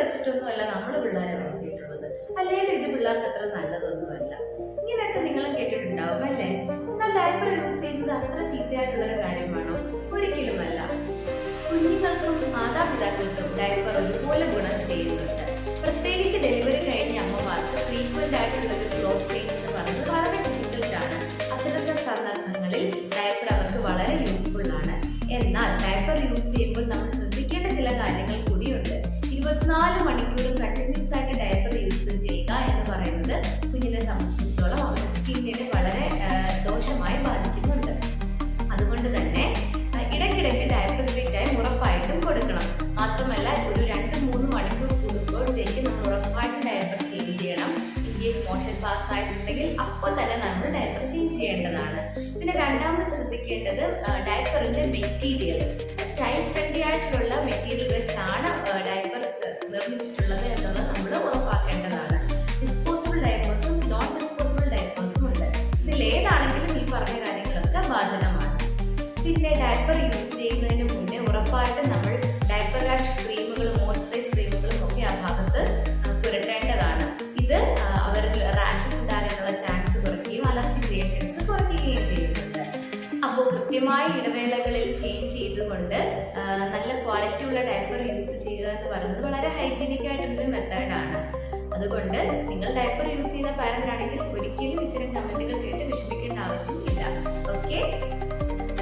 വെച്ചിട്ടൊന്നുമല്ല നമ്മൾ പിള്ളേരെ വളർത്തിയിട്ടുള്ളത്, അല്ലെങ്കിൽ ഇത് പിള്ളേർക്ക് അത്ര നല്ലതൊന്നുമല്ല. ഇങ്ങനെയൊക്കെ നിങ്ങളും കേട്ടിട്ടുണ്ടാവും അല്ലേ? എന്നാൽ ഡയപ്പർ യൂസ് ചെയ്യുന്നത് അത്ര ചീത്തയായിട്ടുള്ളൊരു കാര്യമാണോ? ഒരിക്കലുമല്ല. കുഞ്ഞുങ്ങൾക്കും മാതാപിതാക്കൾക്കും ഡയപ്പർ ഒരുപോലെ ഗുണം ചെയ്യുന്നുണ്ട്. പ്രത്യേകിച്ച് ഡെലിവറി കഴിഞ്ഞ അമ്മമാർക്ക് ഫ്രീക്വന്റ് ആയിട്ടുള്ള ഒരു ക്ലോത്ത് ചേഞ്ച് എന്ന് പറയുന്നത് വളരെ ഡിഫിക്കൽട്ടാണ്. അത്തരത്തിലുള്ള സന്ദർഭങ്ങളിൽ ഡയപ്പർ അവർക്ക് വളരെ യൂസ്ഫുൾ ആണ്. എന്നാൽ ഡയപ്പർ യൂസ് ചെയ്യുമ്പോൾ നമ്മൾ ശ്രദ്ധിക്കേണ്ട ചില കാര്യങ്ങൾ കൂടിയുണ്ട്. 24 മണിക്കൂറും കണ്ടിന്യൂസ് ആയിട്ട് ഡയപ്പർ യൂസ് ചെയ്യുക എന്ന് പറയുന്നത് കുഞ്ഞിനെ സംബന്ധിച്ചിടത്തോളം അവരുടെ സ്കിന്നിനെ വളരെ ദോഷമായി ബാധിക്കുന്നുണ്ട്. അതുകൊണ്ട് തന്നെ ഇടയ്ക്കിടയ്ക്ക് ഡയപ്പർ ഫ്രീ ടൈം ഉറപ്പായിട്ടും കൊടുക്കണം. മാത്രമല്ല ഒരു 2-3 മണിക്കൂർ കൂടുമ്പോഴത്തേക്ക് നമ്മൾ ഉറപ്പായിട്ടും ഡയപ്പർ ചേഞ്ച് ചെയ്യണം. ഇൻ കേസ് മോഷൻ പാസ് ആയിട്ടുണ്ടെങ്കിൽ അപ്പോൾ തന്നെ നമ്മൾ ഡയപ്പർ ചേഞ്ച് ചെയ്യേണ്ടതാണ്. പിന്നെ രണ്ടാമത് ശ്രദ്ധിക്കേണ്ടത് ഡയപ്പറിന്റെ മെറ്റീരിയൽ. ചൈൽഡ് ഫ്രണ്ട്ലി ആയിട്ടുള്ള മെറ്റീരിയൽ വെച്ചാണ് ഡയപ്പർ നിർമ്മിച്ചിട്ടുള്ളത് എന്നുള്ളത് നമ്മൾ ഉറപ്പാക്കേണ്ടതാണ്. ഡിസ്പോസിബിൾ ഡയപ്പേഴ്സും നോൺ ഡിസ്പോസിബിൾ ഡയപ്പേഴ്സും ഉണ്ട്. ഇതിലേതാണെങ്കിലും ഈ പറഞ്ഞ കാര്യങ്ങളൊക്കെ ബാധകമാണ്. പിന്നെ ഡയപ്പർ യൂസ് ചെയ്യുന്നതിന് മുന്നേ ഉറപ്പായിട്ടും നമ്മൾ ഡയപ്പർ റാഷ് ക്രീമുകളും മോയ്സ്ചറൈസ് ക്രീമുകളും ഒക്കെ ആ ഭാഗത്ത് പുരട്ടേണ്ടതാണ്. ഇത് അവരിൽ റാഷസ് ഉണ്ടാകാനുള്ള ചാൻസ് കുറയ്ക്കുകയും അലർജി ക്രിയേഷൻസ് കുറയ്ക്കുകയും ചെയ്യുന്നുണ്ട്. അപ്പോൾ കൃത്യമായ ഇടവേളകളിൽ ചേഞ്ച് ചെയ്തുകൊണ്ട് നല്ല ക്വാളിറ്റി ഉള്ള ഡയപ്പർ യൂസ് ചെയ്യുക എന്ന് പറയുന്നത് വളരെ ഹൈജീനിക് ആയിട്ടുള്ളൊരു മെത്തേഡാണ്. അതുകൊണ്ട് നിങ്ങൾ ഡയപ്പർ യൂസ് ചെയ്യുന്ന പാരന്റ് ആണെങ്കിൽ ഒരിക്കലും ഇത്തരം കമന്റുകൾ കേട്ട് വിഷമിക്കേണ്ട ആവശ്യമില്ല. ഓക്കെ.